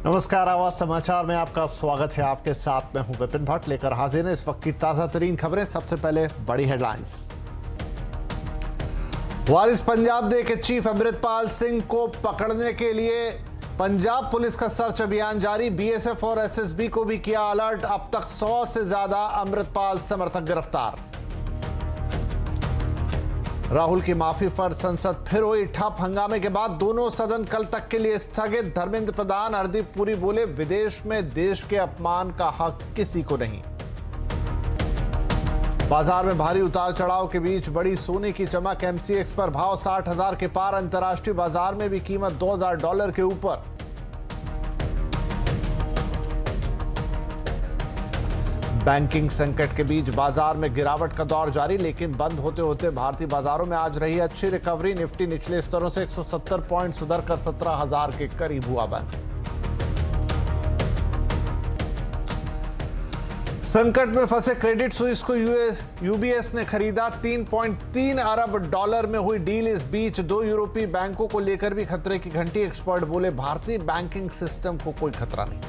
नमस्कार, आवाज समाचार में आपका स्वागत है। आपके साथ मैं हूं विपिन भट्ट, लेकर हाजिर है इस वक्त की ताजा तरीन खबरें। सबसे पहले बड़ी हेडलाइंस। वारिस पंजाब डे के चीफ अमृतपाल सिंह को पकड़ने के लिए पंजाब पुलिस का सर्च अभियान जारी। बीएसएफ और एसएसबी को भी किया अलर्ट। अब तक 100 से ज्यादा अमृतपाल समर्थक गिरफ्तार। राहुल की माफी पर संसद फिर हुई ठप। हंगामे के बाद दोनों सदन कल तक के लिए स्थगित। धर्मेंद्र प्रधान, हरदीप पुरी बोले, विदेश में देश के अपमान का हक किसी को नहीं। बाजार में भारी उतार चढ़ाव के बीच बड़ी सोने की चमक। एमसीएक्स पर भाव 60,000 के पार। अंतर्राष्ट्रीय बाजार में भी कीमत $2,000 के ऊपर। बैंकिंग संकट के बीच बाजार में गिरावट का दौर जारी, लेकिन बंद होते होते भारतीय बाजारों में आज रही अच्छी रिकवरी। निफ्टी निचले स्तरों से 170 पॉइंट सुधर कर 17,000 के करीब हुआ बंद। संकट में फंसे क्रेडिट स्विस को यूबीएस ने खरीदा। $3.3 अरब में हुई डील। इस बीच दो यूरोपीय बैंकों को लेकर भी खतरे की घंटी। एक्सपर्ट बोले, भारतीय बैंकिंग सिस्टम को कोई खतरा नहीं।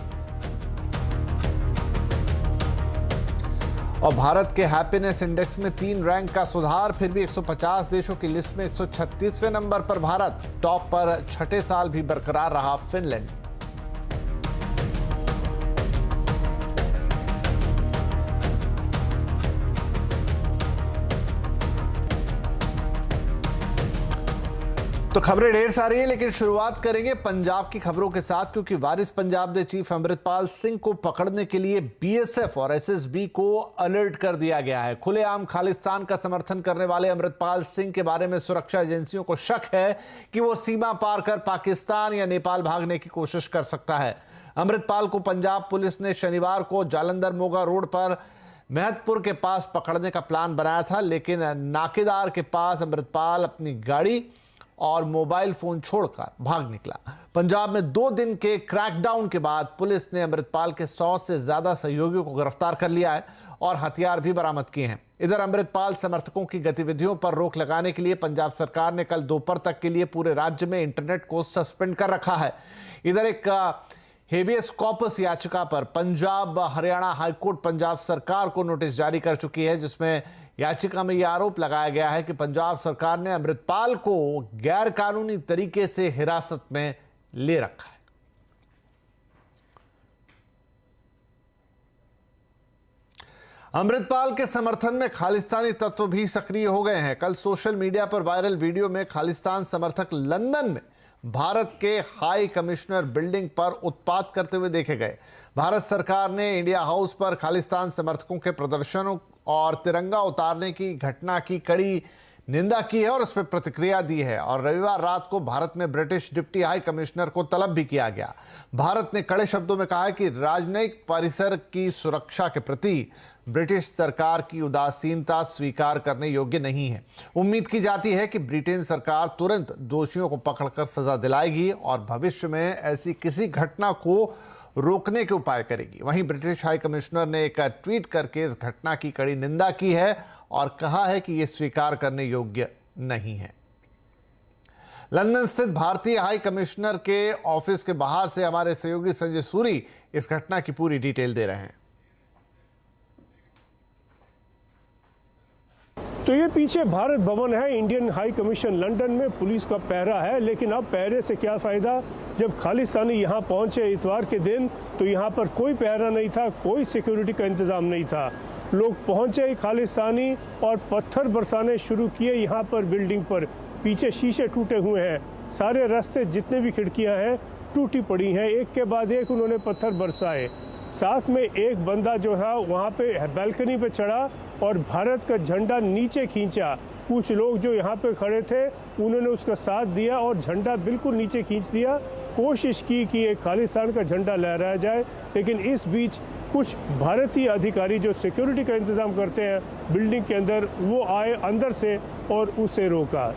और भारत के हैप्पीनेस इंडेक्स में 3 रैंक का सुधार। फिर भी 150 देशों की लिस्ट में 136वें नंबर पर भारत। टॉप पर छठे साल भी बरकरार रहा फिनलैंड। तो खबरें ढेर सारी हैं, लेकिन शुरुआत करेंगे पंजाब की खबरों के साथ, क्योंकि वारिस पंजाब डे चीफ अमृतपाल सिंह को पकड़ने के लिए बीएसएफ और एसएसबी को अलर्ट कर दिया गया है। खुलेआम खालिस्तान का समर्थन करने वाले अमृतपाल सिंह के बारे में सुरक्षा एजेंसियों को शक है कि वो सीमा पार कर पाकिस्तान या नेपाल भागने की कोशिश कर सकता है। अमृतपाल को पंजाब पुलिस ने शनिवार को जालंधर मोगा रोड पर महतपुर के पास पकड़ने का प्लान बनाया था, लेकिन नाकेदार के पास अमृतपाल अपनी गाड़ी और मोबाइल फोन छोड़कर भाग निकला। पंजाब में 2 दिन के क्रैकडाउन के बाद पुलिस ने अमृतपाल के 100 से ज्यादा सहयोगियों को गिरफ्तार कर लिया है और हथियार भी बरामद किए हैं। इधर अमृतपाल समर्थकों की गतिविधियों पर रोक लगाने के लिए पंजाब सरकार ने कल दोपहर तक के लिए पूरे राज्य में इंटरनेट को सस्पेंड कर रखा है। इधर एक हेबियस कॉर्पस याचिका पर पंजाब हरियाणा हाईकोर्ट पंजाब सरकार को नोटिस जारी कर चुकी है, जिसमें याचिका में यह आरोप लगाया गया है कि पंजाब सरकार ने अमृतपाल को गैर कानूनी तरीके से हिरासत में ले रखा है। अमृतपाल के समर्थन में खालिस्तानी तत्व भी सक्रिय हो गए हैं। कल सोशल मीडिया पर वायरल वीडियो में खालिस्तान समर्थक लंदन में भारत के हाई कमिश्नर बिल्डिंग पर उत्पात करते हुए देखे गए। भारत सरकार ने इंडिया हाउस पर खालिस्तान समर्थकों के प्रदर्शनों और तिरंगा उतारने की घटना की कड़ी निंदा की है और उस पर प्रतिक्रिया दी है। और रविवार रात को भारत में ब्रिटिश डिप्टी हाई कमिश्नर को तलब भी किया गया। भारत ने कड़े शब्दों में कहा है कि राजनयिक परिसर की सुरक्षा के प्रति ब्रिटिश सरकार की उदासीनता स्वीकार करने योग्य नहीं है। उम्मीद की जाती है कि ब्रिटेन सरकार तुरंत दोषियों को पकड़कर सजा दिलाएगी और भविष्य में ऐसी किसी घटना को रोकने के उपाय करेगी। वहीं ब्रिटिश हाई कमिश्नर ने एक ट्वीट करके इस घटना की कड़ी निंदा की है और कहा है कि यह स्वीकार करने योग्य नहीं है। लंदन स्थित भारतीय हाई कमिश्नर के ऑफिस के बाहर से हमारे सहयोगी संजय सूरी इस घटना की पूरी डिटेल दे रहे हैं। तो ये पीछे भारत भवन है, इंडियन हाई कमीशन लंदन में पुलिस का पहरा है। लेकिन अब पहरे से क्या फ़ायदा, जब खालिस्तानी यहाँ पहुँचे इतवार के दिन तो यहाँ पर कोई पहरा नहीं था, कोई सिक्योरिटी का इंतज़ाम नहीं था। लोग पहुँचे ही खालिस्तानी और पत्थर बरसाने शुरू किए यहाँ पर बिल्डिंग पर। पीछे शीशे टूटे हुए हैं, सारे रास्ते जितने भी खिड़कियाँ हैं टूटी पड़ी हैं। एक के बाद एक उन्होंने पत्थर बरसाए। साथ में एक बंदा जो है वहाँ पे बैल्कनी पे चढ़ा और भारत का झंडा नीचे खींचा। कुछ लोग जो यहाँ पे खड़े थे उन्होंने उसका साथ दिया और झंडा बिल्कुल नीचे खींच दिया। कोशिश की कि एक खालिस्तान का झंडा लहराया जाए, लेकिन इस बीच कुछ भारतीय अधिकारी जो सिक्योरिटी का इंतज़ाम करते हैं बिल्डिंग के अंदर, वो आए अंदर से और उसे रोका।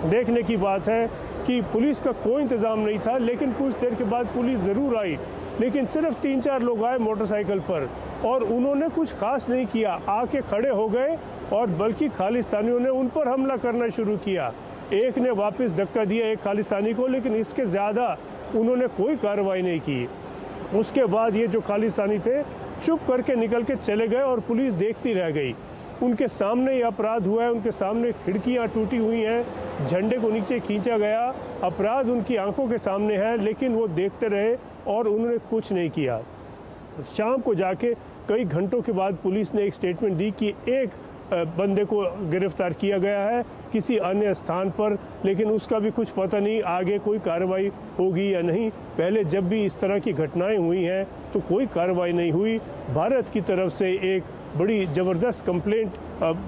देखने की बात है कि पुलिस का कोई इंतज़ाम नहीं था, लेकिन कुछ देर के बाद पुलिस ज़रूर आई, लेकिन सिर्फ 3-4 लोग आए मोटरसाइकिल पर और उन्होंने कुछ खास नहीं किया। आके खड़े हो गए और बल्कि खालिस्तानियों ने उन पर हमला करना शुरू किया। एक ने वापस धक्का दिया एक खालिस्तानी को, लेकिन इसके ज़्यादा उन्होंने कोई कार्रवाई नहीं की। उसके बाद ये जो खालिस्तानी थे चुप करके निकल के चले गए और पुलिस देखती रह गई। उनके सामने ये अपराध हुआ है, उनके सामने खिड़कियां टूटी हुई हैं, झंडे को नीचे खींचा गया, अपराध उनकी आंखों के सामने है, लेकिन वो देखते रहे और उन्होंने कुछ नहीं किया। शाम को जाके कई घंटों के बाद पुलिस ने एक स्टेटमेंट दी कि एक बंदे को गिरफ्तार किया गया है किसी अन्य स्थान पर, लेकिन उसका भी कुछ पता नहीं आगे कोई कार्रवाई होगी या नहीं। पहले जब भी इस तरह की घटनाएं हुई हैं तो कोई कार्रवाई नहीं हुई। भारत की तरफ से एक बड़ी ज़बरदस्त कंप्लेंट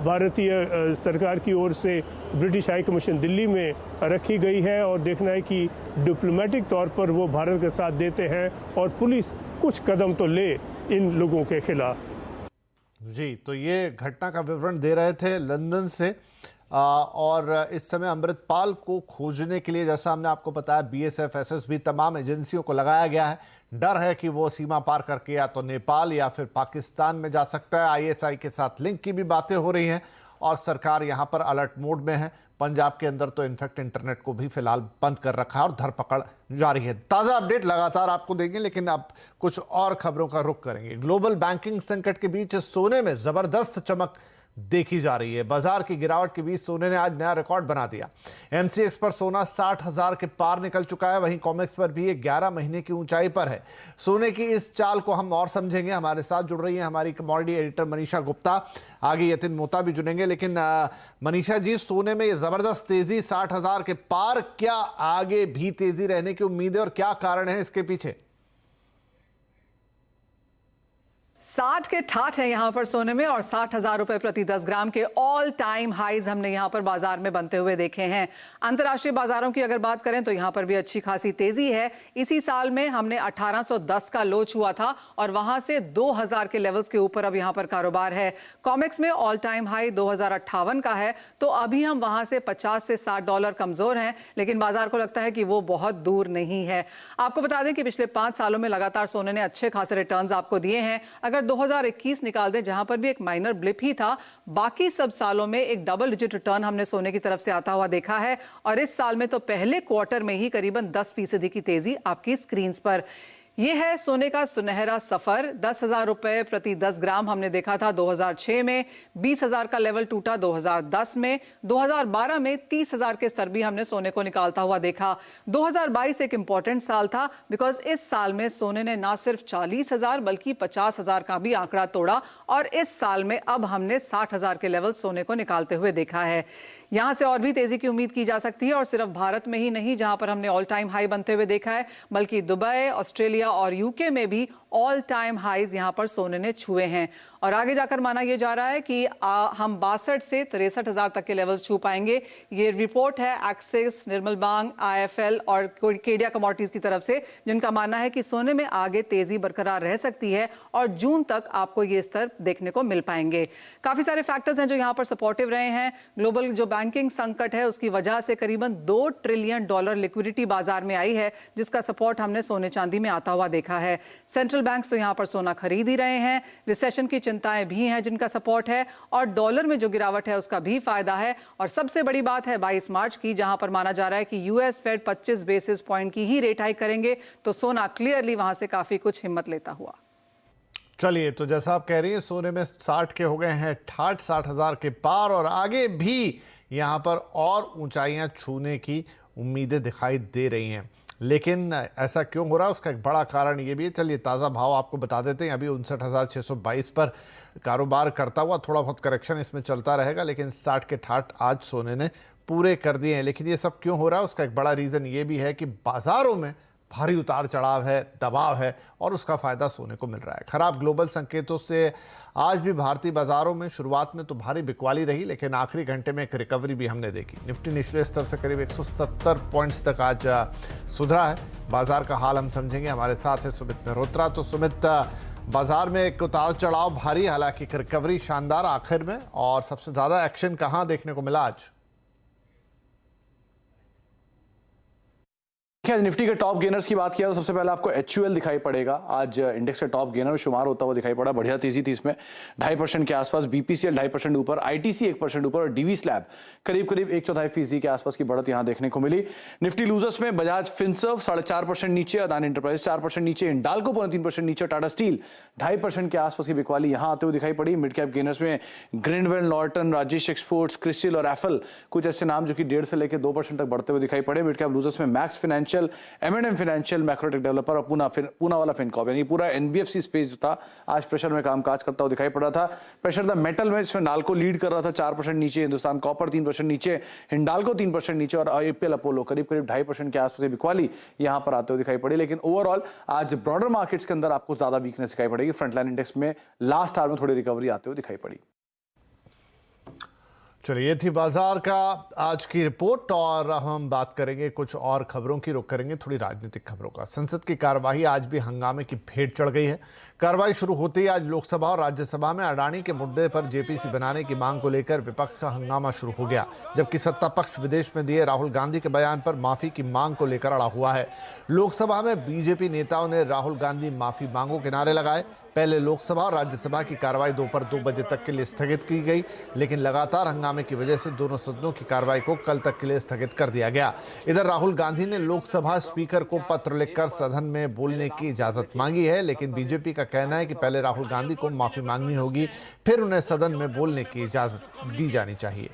भारतीय सरकार की ओर से ब्रिटिश हाई कमीशन दिल्ली में रखी गई है और देखना है कि डिप्लोमेटिक तौर पर वो भारत का साथ देते हैं और पुलिस कुछ कदम तो ले इन लोगों के खिलाफ। जी, तो ये घटना का विवरण दे रहे थे लंदन से। और इस समय अमृतपाल को खोजने के लिए, जैसा हमने आपको बताया, बीएसएफ, एसएसबी, तमाम एजेंसियों को लगाया गया है। डर है कि वो सीमा पार करके या तो नेपाल या फिर पाकिस्तान में जा सकता है। आईएसआई के साथ लिंक की भी बातें हो रही हैं और सरकार यहाँ पर अलर्ट मोड में है। पंजाब के अंदर तो इनफैक्ट इंटरनेट को भी फिलहाल बंद कर रखा है और धरपकड़ जारी है। ताज़ा अपडेट लगातार आपको देंगे, लेकिन अब कुछ और खबरों का रुख करेंगे। ग्लोबल बैंकिंग संकट के बीच सोने में जबरदस्त चमक देखी जा रही है। बाजार की गिरावट के बीच सोने ने आज नया रिकॉर्ड बना दिया। एमसीएक्स पर सोना 60,000 के पार निकल चुका है। वहीं कॉमेक्स पर भी ये 11 महीने की ऊंचाई पर है। सोने की इस चाल को हम और समझेंगे। हमारे साथ जुड़ रही हैं हमारी कमोडिटी एडिटर मनीषा गुप्ता, आगे यतिन मोता भी जुड़ेंगे। लेकिन मनीषा जी, सोने में ये जबरदस्त तेजी 60,000 के पार, क्या आगे भी तेजी रहने की उम्मीद है और क्या कारण है इसके पीछे? 60 के ठाठ है यहां पर सोने में और 60,000 रुपए प्रति 10 ग्राम के ऑल टाइम हाईज हमने यहां पर बाजार में बनते हुए देखे हैं। अंतर्राष्ट्रीय बाजारों की अगर बात करें तो यहां पर भी अच्छी खासी तेजी है। इसी साल में हमने 1810 का लो छुआ था और वहां से 2000 के लेवल्स के ऊपर अब यहां पर कारोबार है। कॉमेक्स में ऑल टाइम हाई 2058 का है, तो अभी हम वहां से 50 से 60 डॉलर कमजोर हैं, लेकिन बाजार को लगता है कि वो बहुत दूर नहीं है। आपको बता दें कि पिछले 5 सालों में लगातार सोने ने अच्छे खासे रिटर्न्स आपको दिए हैं। अगर 2021 निकाल दें, जहां पर भी एक माइनर ब्लिप ही था, बाकी सब सालों में एक डबल डिजिट रिटर्न हमने सोने की तरफ से आता हुआ देखा है। और इस साल में तो पहले क्वार्टर में ही करीबन 10% की तेजी आपकी स्क्रीन पर। यह है सोने का सुनहरा सफर। 10,000 रुपए प्रति 10 ग्राम हमने देखा था 2006 में, 20,000 का लेवल टूटा 2010 में, 2012 में 30,000 के स्तर भी हमने सोने को निकालता हुआ देखा। 2022 एक इंपॉर्टेंट साल था बिकॉज इस साल में सोने ने ना सिर्फ 40,000 बल्कि 50,000 का भी आंकड़ा तोड़ा और इस साल में अब हमने 60,000 के लेवल सोने को निकालते हुए देखा है। यहां से और भी तेजी की उम्मीद की जा सकती है और सिर्फ भारत में ही नहीं, जहां पर हमने ऑल टाइम हाई बनते हुए देखा है, बल्कि दुबई, ऑस्ट्रेलिया और यूके में भी ऑल टाइम हाईज यहां पर सोने ने छुए हैं। और आगे जाकर माना यह जा रहा है कि हम 62 से 63,000 तक के लेवल्स छू पाएंगे। ये रिपोर्ट है एक्सिस, निर्मल बांग, आईएफएल और केडिया कमोडिटीज की तरफ से, जिनका मानना है कि सोने में आगे तेजी बरकरार रह सकती है और जून तक आपको ये स्तर देखने को मिल पाएंगे। काफी सारे फैक्टर्स हैं जो यहां पर सपोर्टिव रहे हैं। ग्लोबल जो बैंकिंग संकट है उसकी वजह से करीबन $2 ट्रिलियन लिक्विडिटी बाजार में आई है, जिसका सपोर्ट हमने सोने चांदी में आता हुआ देखा है। सेंट्रल बैंक तो यहां पर सोना खरीद ही रहे हैं। रिसेशन की चिंताएं भी हैं जिनका सपोर्ट है और डॉलर में जो गिरावट है उसका भी फायदा है। और सबसे बड़ी बात है 22 मार्च की, जहां पर माना जा रहा है कि यूएस फेड 25 बेसिस पॉइंट की ही रेट हाइक करेंगे, तो सोना क्लियरली वहां से काफी कुछ हिम्मत लेता हुआ। चलिए, तो जैसा आप कह रही हैं, सोने में 60 के हो गए हैं ठाठ, 60,000 के पार और आगे भी यहां पर और ऊंचाइयां छूने की उम्मीदें दिखाई दे रही हैं। लेकिन ऐसा क्यों हो रहा है, उसका एक बड़ा कारण ये भी है। चलिए, ताज़ा भाव आपको बता देते हैं। अभी 59,622 पर कारोबार करता हुआ, थोड़ा बहुत करेक्शन इसमें चलता रहेगा, लेकिन 60 के ठाठ आज सोने ने पूरे कर दिए हैं। लेकिन ये सब क्यों हो रहा है, उसका एक बड़ा रीज़न ये भी है कि बाज़ारों में भारी उतार चढ़ाव है, दबाव है और उसका फ़ायदा सोने को मिल रहा है। खराब ग्लोबल संकेतों से आज भी भारतीय बाज़ारों में शुरुआत में तो भारी बिकवाली रही, लेकिन आखिरी घंटे में एक रिकवरी भी हमने देखी। निफ्टी निचले स्तर से करीब 170 पॉइंट्स तक आज सुधरा है। बाजार का हाल हम समझेंगे। हमारे साथ है सुमित मेहरोत्रा। तो सुमित, बाजार में एक उतार चढ़ाव भारी, हालांकि रिकवरी शानदार आखिर में, और सबसे ज़्यादा एक्शन कहाँ देखने को मिला आज? आज निफ्टी के टॉप गेनर्स की बात किया तो सबसे पहले आपको HUL दिखाई पड़ेगा। आज इंडेक्स का टॉप गेनर में शुमार होता हुआ दिखाई पड़ा, बढ़िया तेजी थी इसमें 2.5% के आसपास, BPCL 2.5% ऊपर, ITC 1% ऊपर और DV स्लैब करीब 1/4% के आसपास की बढ़त यहां देखने को मिली। निफ्टी लूजर्स में बजाज फिनसर्व 4.5% नीचे, अदानी एंटरप्राइज 4% नीचे, हिंडाल्को 3% नीचे, टाटा स्टील 2.5% के आसपास की बिकवाली यहां आते हुए दिखाई पड़ी। मिड कैप गेनर्स में Grindwell, Norton, Rajesh exports, crystal और एफल कुछ ऐसे नाम जो कि 1.5 से लेकर 2% तक बढ़ते हुए दिखाई पड़े। मिड कैप लूजर्स में max financial, M&M financial, Macrotech developer और पूना वाला फिनकॉर्प, यानी पूरा NBFC स्पेस जो था आज प्रेशर में कामकाज करता हुआ दिखाई पड़ रहा था। प्रेशर था मेटल में, इसमें नाल्को लीड कर रहा था 4% नीचे, हिंदुस्तान कॉपर 3% नीचे, हिंडाल्को 3% नीचे और IPL अपोलो करीब 2.5% के आसपास बिकवाली यहां पर आते हुए दिखाई पड़ी। लेकिन ओवरऑल आज ब्रॉडर मार्केट्स के अंदर आपको ज्यादा वीकनेस दिखाई पड़ेगी। फ्रंटलाइन इंडेक्स में लास्ट आवर में थोड़ी रिकवरी आते हुए दिखाई पड़ी। चलिए, ये थी बाजार का आज की रिपोर्ट और हम बात करेंगे कुछ और खबरों की, रुख करेंगे थोड़ी राजनीतिक खबरों का। संसद की कार्यवाही आज भी हंगामे की भेंट चढ़ गई है। कार्यवाही शुरू होते ही आज लोकसभा और राज्यसभा में अडानी के मुद्दे पर JPC बनाने की मांग को लेकर विपक्ष का हंगामा शुरू हो गया, जबकि सत्ता पक्ष विदेश में दिए राहुल गांधी के बयान पर माफी की मांग को लेकर अड़ा हुआ है। लोकसभा में BJP नेताओं ने राहुल गांधी माफी मांगो के नारे लगाए। पहले लोकसभा और राज्यसभा की कार्रवाई दोपहर 2 बजे तक के लिए स्थगित की गई, लेकिन लगातार हंगामे की वजह से दोनों सदनों की कार्रवाई को कल तक के लिए स्थगित कर दिया गया। इधर राहुल गांधी ने लोकसभा स्पीकर को पत्र लिखकर सदन में बोलने की इजाजत मांगी है, लेकिन BJP का कहना है कि पहले राहुल गांधी को माफी मांगनी होगी, फिर उन्हें सदन में बोलने की इजाजत दी जानी चाहिए।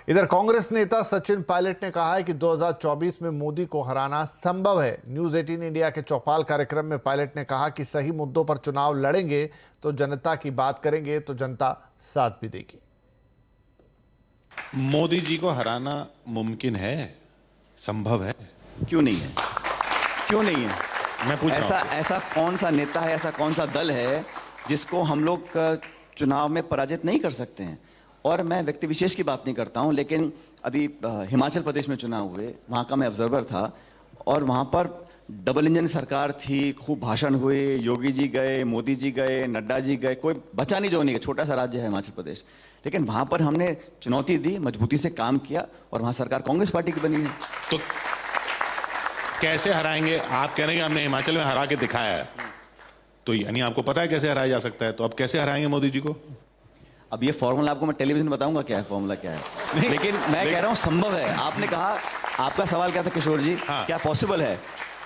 इधर कांग्रेस नेता सचिन पायलट ने कहा है कि 2024 में मोदी को हराना संभव है। न्यूज 18 इंडिया के चौपाल कार्यक्रम में पायलट ने कहा कि सही मुद्दों पर चुनाव लड़ेंगे तो जनता की बात करेंगे तो जनता साथ भी देगी। मोदी जी को हराना मुमकिन है, संभव है? क्यों नहीं है? क्यों नहीं है? मैं पूछ रहा हूं। ऐसा कौन सा नेता है, ऐसा कौन सा दल है जिसको हम लोग चुनाव में पराजित नहीं कर सकते हैं? और मैं व्यक्ति विशेष की बात नहीं करता हूं, लेकिन अभी हिमाचल प्रदेश में चुनाव हुए, वहां का मैं ऑब्जर्वर था और वहां पर डबल इंजन सरकार थी, खूब भाषण हुए, योगी जी गए, मोदी जी गए, नड्डा जी गए, कोई बचा नहीं जो नहीं गया। छोटा सा राज्य है हिमाचल प्रदेश, लेकिन वहां पर हमने चुनौती दी, मजबूती से काम किया और वहां सरकार कांग्रेस पार्टी की बनी है। तो कैसे हराएंगे? आप कह रहे हैं हमने हिमाचल में हरा के दिखाया है, तो यानी आपको पता है कैसे हराया जा सकता है, तो अब कैसे हराएंगे मोदी जी को? अब ये फॉर्मूला आपको मैं टेलीविजन में बताऊंगा क्या है, फॉर्मूला क्या है, लेकिन मैं कह रहा हूं संभव है। आपने कहा, आपका सवाल क्या था किशोर जी? हाँ। क्या पॉसिबल है?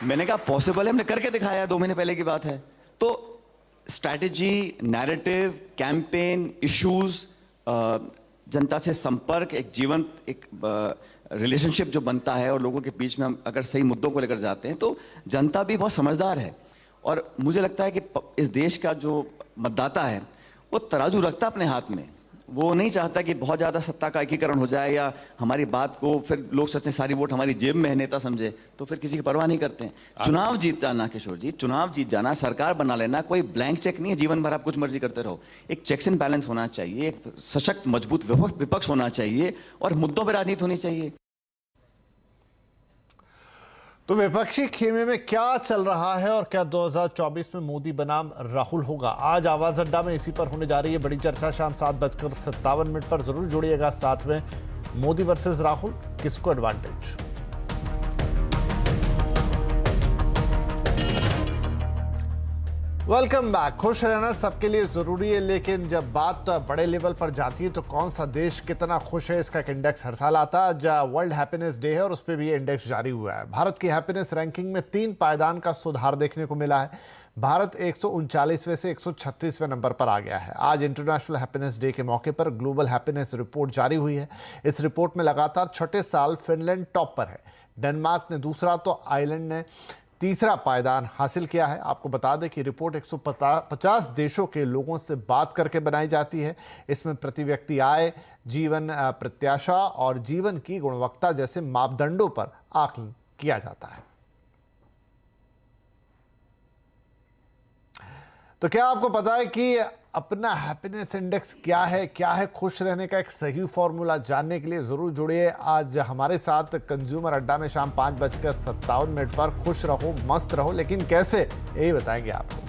मैंने कहा पॉसिबल है, हमने करके दिखाया, 2 महीने पहले की बात है। तो स्ट्रैटेजी, नैरेटिव, कैंपेन, इश्यूज, जनता से संपर्क, एक जीवंत एक रिलेशनशिप जो बनता है और लोगों के बीच में हम अगर सही मुद्दों को लेकर जाते हैं तो जनता भी बहुत समझदार है। और मुझे लगता है कि इस देश का जो मतदाता है वो तराजू रखता अपने हाथ में, वो नहीं चाहता कि बहुत ज़्यादा सत्ता का एकीकरण हो जाए या हमारी बात को फिर लोग सोचें सारी वोट हमारी जेब में है, नेता समझे, तो फिर किसी की परवाह नहीं करते हैं। चुनाव जीत जाना किशोर जी, चुनाव जीत जाना, सरकार बना लेना कोई ब्लैंक चेक नहीं है, जीवन भर आप कुछ मर्जी करते रहो। एक चेक्स एंड बैलेंस होना चाहिए, एक सशक्त मजबूत विपक्ष होना चाहिए और मुद्दों पर राजनीति होनी चाहिए। तो विपक्षी खेमे में क्या चल रहा है और क्या 2024 में मोदी बनाम राहुल होगा? आज आवाज अड्डा में इसी पर होने जा रही है बड़ी चर्चा। शाम 7:57 पर जरूर जुड़िएगा साथ में। मोदी वर्सेस राहुल, किसको एडवांटेज? Welcome back. खुश रहना सबके लिए जरूरी है, लेकिन जब बात बड़े लेवल पर जाती है तो कौन सा देश कितना खुश है इसका एक इंडेक्स हर साल आता है। आज वर्ल्ड हैप्पीनेस डे है और उस पर भी ये इंडेक्स जारी हुआ है। भारत की हैप्पीनेस रैंकिंग में 3 पायदान का सुधार देखने को मिला है। भारत 139वें से 136वें नंबर पर आ गया है। आज इंटरनेशनल हैप्पीनेस डे के मौके पर ग्लोबल हैप्पीनेस रिपोर्ट जारी हुई है। इस रिपोर्ट में लगातार छठे साल फिनलैंड टॉप पर है, डेनमार्क ने दूसरा तो आयरलैंड ने तीसरा पायदान हासिल किया है। आपको बता दें कि रिपोर्ट 150 देशों के लोगों से बात करके बनाई जाती है। इसमें प्रति व्यक्ति आय, जीवन प्रत्याशा और जीवन की गुणवत्ता जैसे मापदंडों पर आकलन किया जाता है। तो क्या आपको पता है कि अपना हैप्पीनेस इंडेक्स क्या है खुश रहने का एक सही फॉर्मूला जानने के लिए जरूर जुड़िए आज हमारे साथ कंज्यूमर अड्डा में शाम 5:57 पर। खुश रहो, मस्त रहो, लेकिन कैसे, यही बताएंगे आपको।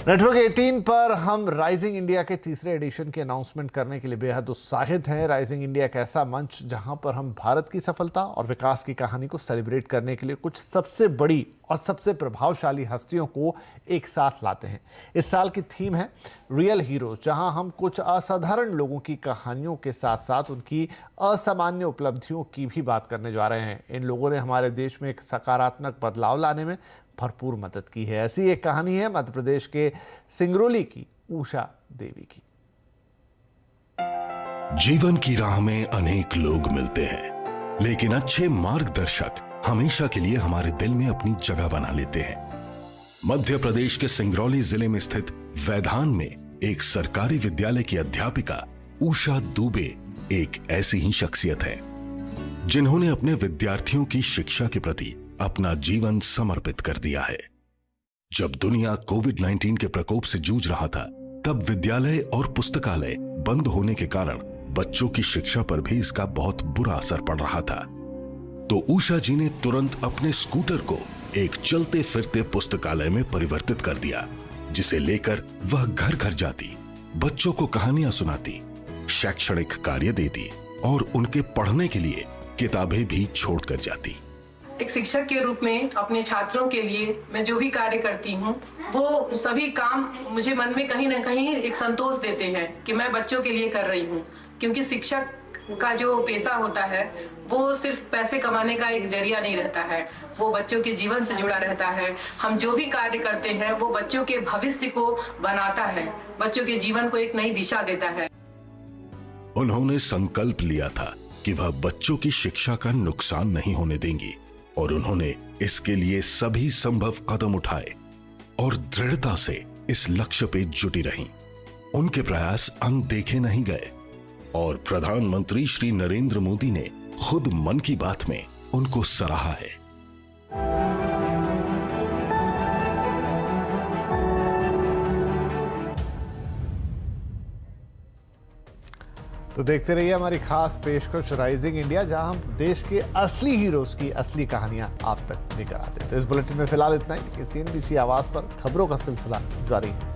नेटवर्क 18 पर हम राइजिंग इंडिया के तीसरे एडिशन की अनाउंसमेंट करने के लिए बेहद उत्साहित हैं। राइजिंग इंडिया एक ऐसा मंच जहां पर हम भारत की सफलता और विकास की कहानी को सेलिब्रेट करने के लिए कुछ सबसे बड़ी और सबसे प्रभावशाली हस्तियों को एक साथ लाते हैं। इस साल की थीम है रियल हीरोज, जहां हम कुछ असाधारण लोगों की कहानियों के साथ साथ उनकी असामान्य उपलब्धियों की भी बात करने जा रहे हैं। इन लोगों ने हमारे देश में एक सकारात्मक बदलाव लाने में भरपूर मदद की है। ऐसी एक कहानी है मध्य प्रदेश के सिंगरौली की उषा देवी की। जीवन की राह में अनेक लोग मिलते हैं, लेकिन अच्छे मार्गदर्शक हमेशा के लिए हमारे दिल में अपनी जगह बना लेते हैं। मध्य प्रदेश के सिंगरौली जिले में स्थित वैधान में एक सरकारी विद्यालय की अध्यापिका उषा दुबे एक ऐसी ही शख्सियत है जिन्होंने अपने विद्यार्थियों की शिक्षा के प्रति अपना जीवन समर्पित कर दिया है। जब दुनिया कोविड-19 के प्रकोप से जूझ रहा था, तब विद्यालय और पुस्तकालय बंद होने के कारण बच्चों की शिक्षा पर भी इसका बहुत बुरा असर पड़ रहा था। तो उषा जी ने तुरंत अपने स्कूटर को एक चलते फिरते पुस्तकालय में परिवर्तित कर दिया, जिसे लेकर वह घर घर जाती, बच्चों को कहानियां सुनाती, शैक्षणिक कार्य देती और उनके पढ़ने के लिए किताबें भी छोड़कर जाती। एक शिक्षक के रूप में अपने छात्रों के लिए मैं जो भी कार्य करती हूँ, वो सभी काम मुझे मन में कहीं ना कहीं एक संतोष देते हैं कि मैं बच्चों के लिए कर रही हूँ। क्योंकि शिक्षक का जो पेशा होता है वो सिर्फ पैसे कमाने का एक जरिया नहीं रहता है, वो बच्चों के जीवन से जुड़ा रहता है। हम जो भी कार्य करते हैं वो बच्चों के भविष्य को बनाता है, बच्चों के जीवन को एक नई दिशा देता है। उन्होंने संकल्प लिया था कि वह बच्चों की शिक्षा का नुकसान नहीं होने देंगी और उन्होंने इसके लिए सभी संभव कदम उठाए और दृढ़ता से इस लक्ष्य पे जुटी रहीं। उनके प्रयास अनदेखे नहीं गए और प्रधानमंत्री श्री नरेंद्र मोदी ने खुद मन की बात में उनको सराहा है। तो देखते रहिए हमारी खास पेशकश राइजिंग इंडिया, जहां हम देश के असली हीरोज की असली कहानियां आप तक लेकर आते हैं। तो इस बुलेटिन में फिलहाल इतना ही। CNBC आवाज पर खबरों का सिलसिला जारी है।